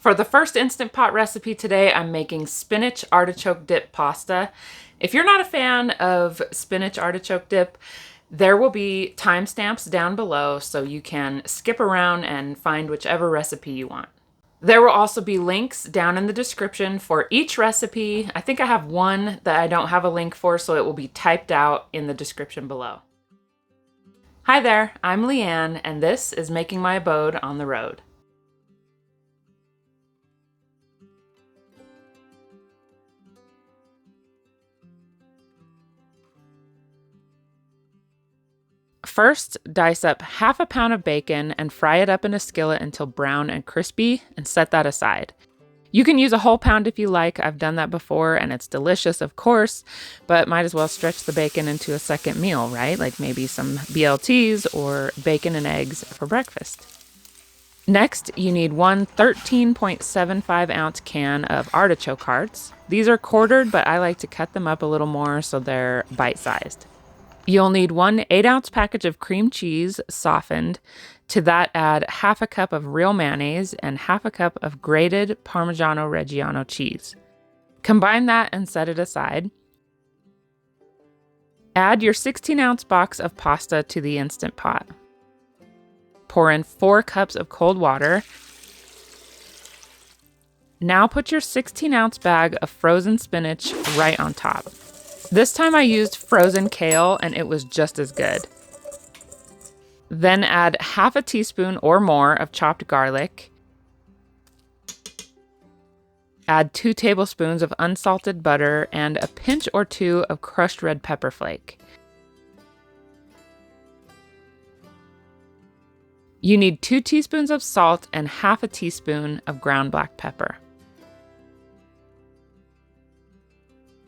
For the first Instant Pot recipe today, I'm making spinach artichoke dip pasta. If you're not a fan of spinach artichoke dip, there will be timestamps down below so you can skip around and find whichever recipe you want. There will also be links down in the description for each recipe. I think I have one that I don't have a link for, so it will be typed out in the description below. Hi there, I'm Leanne, and this is Making My Abode on the Road. First, dice up half a pound of bacon and fry it up in a skillet until brown and crispy, and set that aside. You can use a whole pound if you like. I've done that before and it's delicious, of course, but might as well stretch the bacon into a second meal, right? Like maybe some BLTs or bacon and eggs for breakfast. Next, you need one 13.75 ounce can of artichoke hearts. These are quartered, but I like to cut them up a little more so they're bite-sized. You'll need one 8-ounce package of cream cheese, softened. To that, add half a cup of real mayonnaise and half a cup of grated Parmigiano Reggiano cheese. Combine that and set it aside. Add your 16-ounce box of pasta to the Instant Pot. Pour in 4 cups of cold water. Now put your 16-ounce bag of frozen spinach right on top. This time I used frozen kale and it was just as good. Then add half a teaspoon or more of chopped garlic. Add 2 tablespoons of unsalted butter and a pinch or 2 of crushed red pepper flake. You need 2 teaspoons of salt and half a teaspoon of ground black pepper.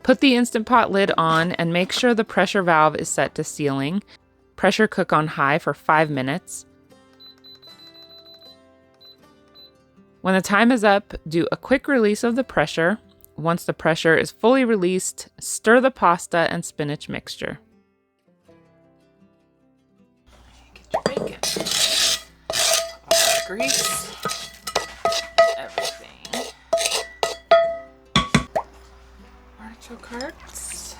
Put the Instant Pot lid on and make sure the pressure valve is set to sealing. Pressure cook on high for 5 minutes. When the time is up, do a quick release of the pressure. Once the pressure is fully released, stir the pasta and spinach mixture. Get your bacon. All the grease. Everything. Artichoke hearts.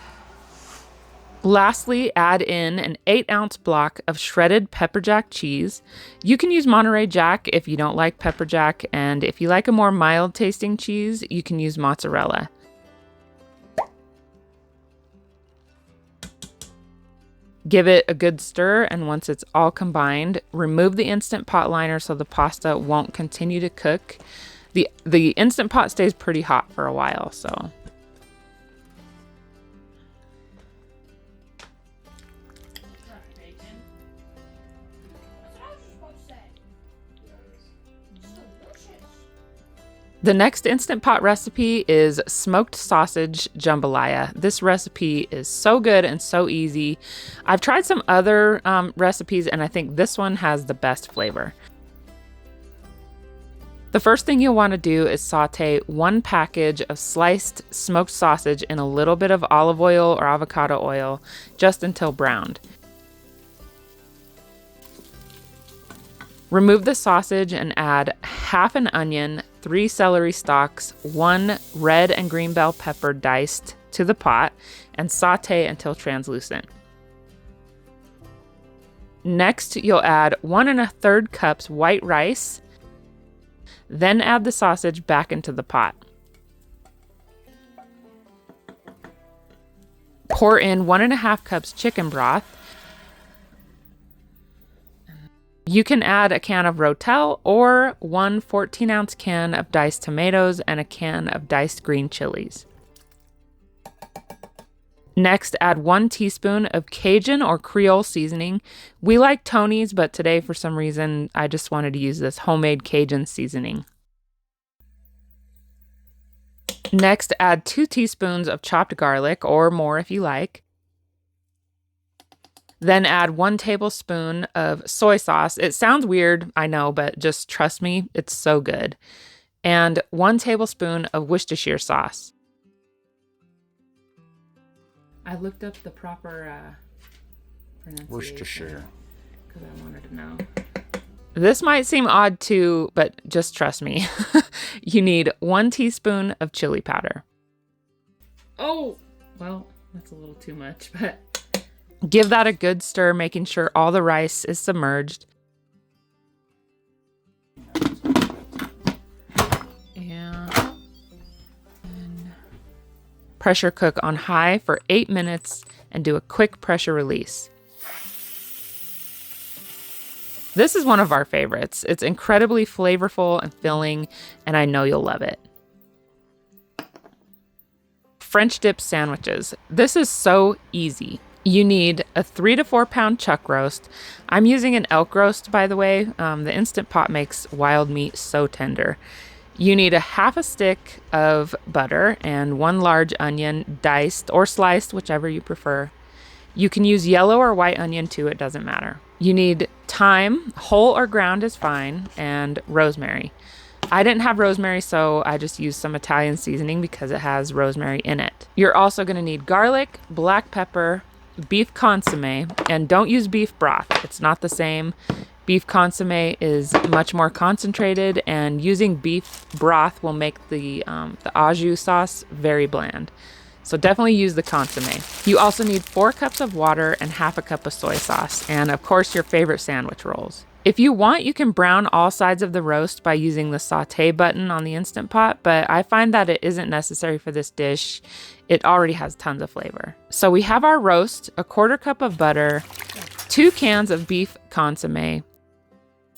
Lastly, add in an 8-ounce block of shredded pepper jack cheese. You can use Monterey Jack if you don't like pepper jack, and if you like a more mild tasting cheese, you can use mozzarella. Give it a good stir, and once it's all combined, remove the Instant Pot liner so the pasta won't continue to cook. The Instant Pot stays pretty hot for a while, so... The next Instant Pot recipe is smoked sausage jambalaya. This recipe is so good and so easy. I've tried some other recipes and I think this one has the best flavor. The first thing you'll want to do is saute 1 package of sliced smoked sausage in a little bit of olive oil or avocado oil just until browned. Remove the sausage and add half an onion, 3 celery stalks, 1 red and green bell pepper diced to the pot, and saute until translucent. Next, you'll add 1 1/3 cups white rice, then add the sausage back into the pot. Pour in 1 1/2 cups chicken broth. You can add a can of Rotel or 1 14-ounce can of diced tomatoes and a can of diced green chilies. Next, add 1 teaspoon of Cajun or Creole seasoning. We like Tony's, but today for some reason I just wanted to use this homemade Cajun seasoning. Next, add 2 teaspoons of chopped garlic or more if you like. Then add 1 tablespoon of soy sauce. It sounds weird, I know, but just trust me, it's so good. And 1 tablespoon of Worcestershire sauce. I looked up the proper pronunciation. Worcestershire. Because I wanted to know. This might seem odd too, but just trust me. You need 1 teaspoon of chili powder. Oh, well, that's a little too much, but give that a good stir, making sure all the rice is submerged. And pressure cook on high for 8 minutes and do a quick pressure release. This is one of our favorites. It's incredibly flavorful and filling, and I know you'll love it. French dip sandwiches. This is so easy. You need a 3 to 4 pound chuck roast. I'm using an elk roast, by the way. The Instant Pot makes wild meat so tender. You need a half a stick of butter and 1 large onion, diced or sliced, whichever you prefer. You can use yellow or white onion too, it doesn't matter. You need thyme, whole or ground is fine, and rosemary. I didn't have rosemary, so I just used some Italian seasoning because it has rosemary in it. You're also going to need garlic, black pepper, beef consomme, and don't use beef broth. It's not the same. Beef consomme is much more concentrated, and using beef broth will make the au jus sauce very bland. So definitely use the consomme. You also need 4 cups of water and half a cup of soy sauce, and of course your favorite sandwich rolls. If you want, you can brown all sides of the roast by using the saute button on the Instant Pot, but I find that it isn't necessary for this dish. It already has tons of flavor. So we have our roast, a 1/4 cup of butter, 2 cans of beef consomme,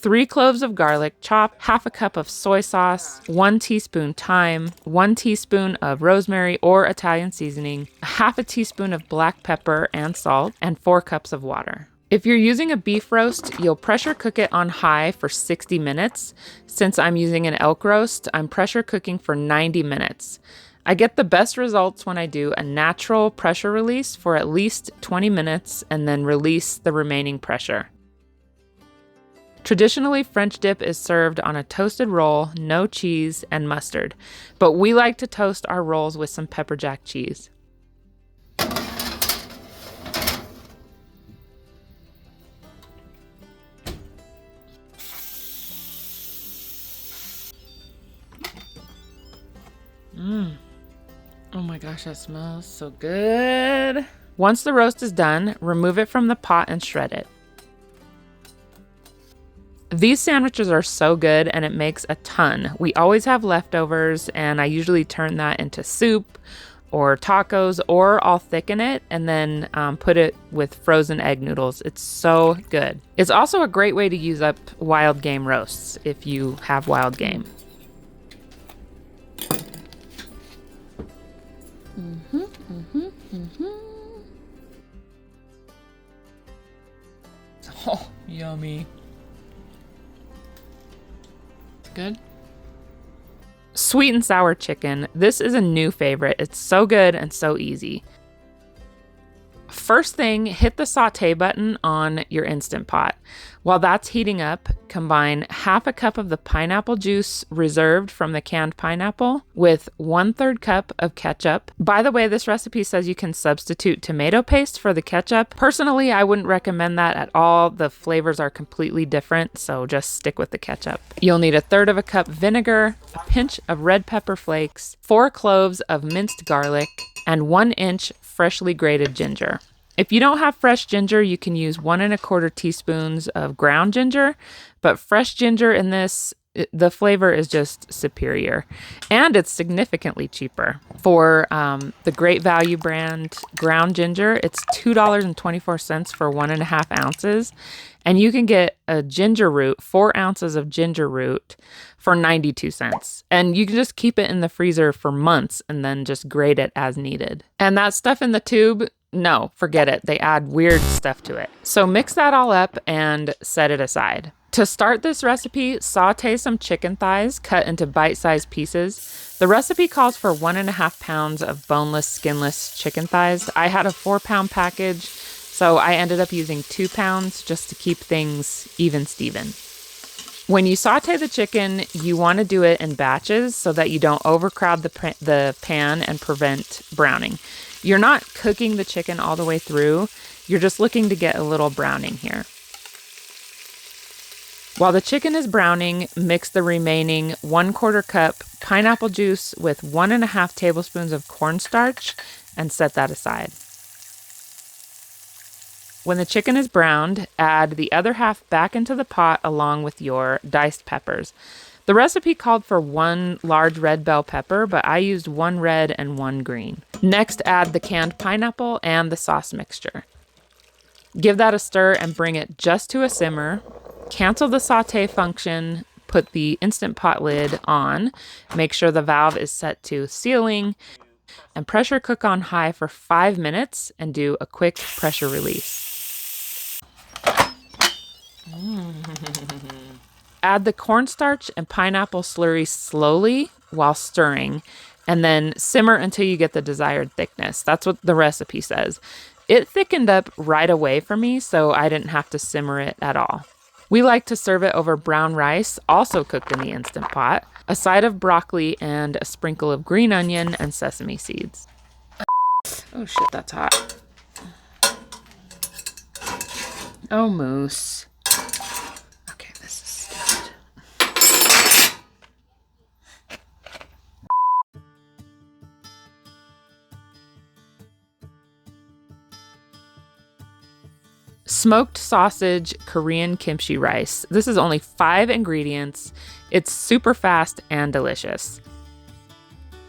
3 cloves of garlic chopped, half a cup of soy sauce, 1 teaspoon thyme, 1 teaspoon of rosemary or Italian seasoning, half a teaspoon of black pepper and salt, and 4 cups of water. If you're using a beef roast, you'll pressure cook it on high for 60 minutes. Since I'm using an elk roast, I'm pressure cooking for 90 minutes. I get the best results when I do a natural pressure release for at least 20 minutes and then release the remaining pressure. Traditionally, French dip is served on a toasted roll, no cheese, and mustard, but we like to toast our rolls with some pepper jack cheese. Oh my gosh, that smells so good. Once the roast is done, remove it from the pot and shred it. These sandwiches are so good and it makes a ton. We always have leftovers and I usually turn that into soup or tacos, or I'll thicken it and then put it with frozen egg noodles. It's so good. It's also a great way to use up wild game roasts if you have wild game. Oh, yummy. It's good. Sweet and sour chicken. This is a new favorite. It's so good and so easy. First thing, hit the saute button on your Instant Pot. While that's heating up, combine half a cup of the pineapple juice reserved from the canned pineapple with 1/3 cup of ketchup. By the way, this recipe says you can substitute tomato paste for the ketchup. Personally, I wouldn't recommend that at all. The flavors are completely different, so just stick with the ketchup. You'll need 1/3 cup vinegar, a pinch of red pepper flakes, 4 cloves of minced garlic, and 1 inch freshly grated ginger. If you don't have fresh ginger, you can use 1 1/4 teaspoons of ground ginger, but fresh ginger in this, the flavor is just superior, and it's significantly cheaper. For the Great Value brand ground ginger, it's $2.24 for 1.5 ounces, and you can get a ginger root, 4 ounces of ginger root, for 92 cents. And you can just keep it in the freezer for months and then just grate it as needed. And that stuff in the tube, no, forget it. They add weird stuff to it. So mix that all up and set it aside. To start this recipe, saute some chicken thighs cut into bite-sized pieces. The recipe calls for 1.5 pounds of boneless, skinless chicken thighs. I had a 4-pound package, so I ended up using 2 pounds just to keep things even-steven. When you saute the chicken, you want to do it in batches so that you don't overcrowd the pan and prevent browning. You're not cooking the chicken all the way through. You're just looking to get a little browning here. While the chicken is browning, mix the remaining 1/4 cup pineapple juice with 1.5 tablespoons of cornstarch and set that aside. When the chicken is browned, add the other half back into the pot along with your diced peppers. The recipe called for 1 large red bell pepper, but I used 1 red and 1 green. Next, add the canned pineapple and the sauce mixture. Give that a stir and bring it just to a simmer. Cancel the saute function, put the Instant Pot lid on, make sure the valve is set to sealing, and pressure cook on high for 5 minutes and do a quick pressure release. Add the cornstarch and pineapple slurry slowly while stirring, and then simmer until you get the desired thickness. That's what the recipe says. It thickened up right away for me, so I didn't have to simmer it at all. We like to serve it over brown rice, also cooked in the Instant Pot, a side of broccoli, and a sprinkle of green onion and sesame seeds. Oh shit, that's hot. Oh, moose. Okay, this is stuffed. Smoked sausage Korean kimchi rice. This is only 5 ingredients. It's super fast and delicious.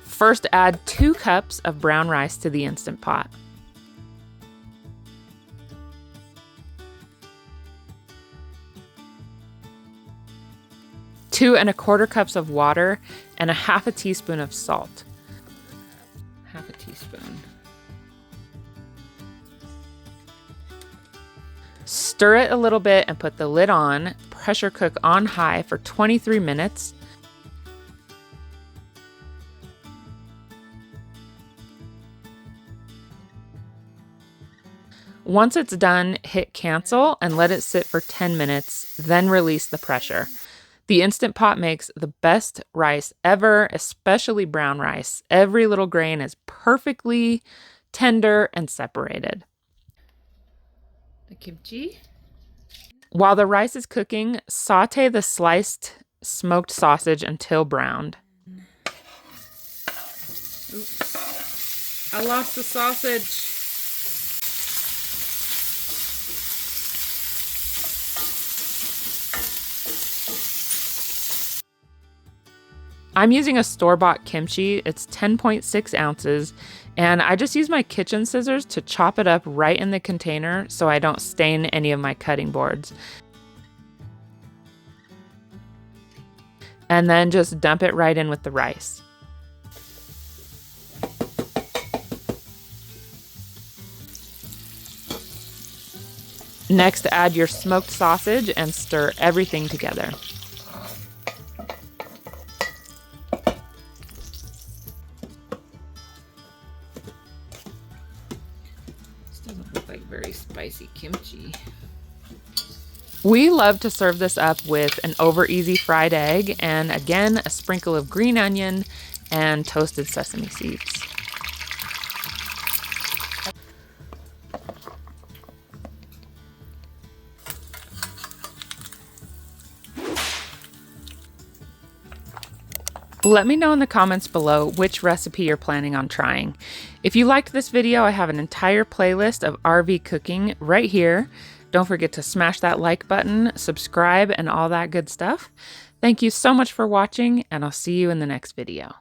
First, add 2 cups of brown rice to the Instant Pot. Two and a quarter cups of water and a 1/2 teaspoon of salt. 1/2 teaspoon. Stir it a little bit and put the lid on. Pressure cook on high for 23 minutes. Once it's done, hit cancel and let it sit for 10 minutes, then release the pressure. The Instant Pot makes the best rice ever, especially brown rice. Every little grain is perfectly tender and separated. The kimchi. While the rice is cooking, saute the sliced smoked sausage until browned. Oops. I lost the sausage. I'm using a store-bought kimchi. It's 10.6 ounces, and I just use my kitchen scissors to chop it up right in the container so I don't stain any of my cutting boards. And then just dump it right in with the rice. Next, add your smoked sausage and stir everything together. Very spicy kimchi. We love to serve this up with an over easy fried egg and again a sprinkle of green onion and toasted sesame seeds. Let me know in the comments below which recipe you're planning on trying. If you liked this video, I have an entire playlist of RV cooking right here. Don't forget to smash that like button, subscribe, and all that good stuff. Thank you so much for watching, and I'll see you in the next video.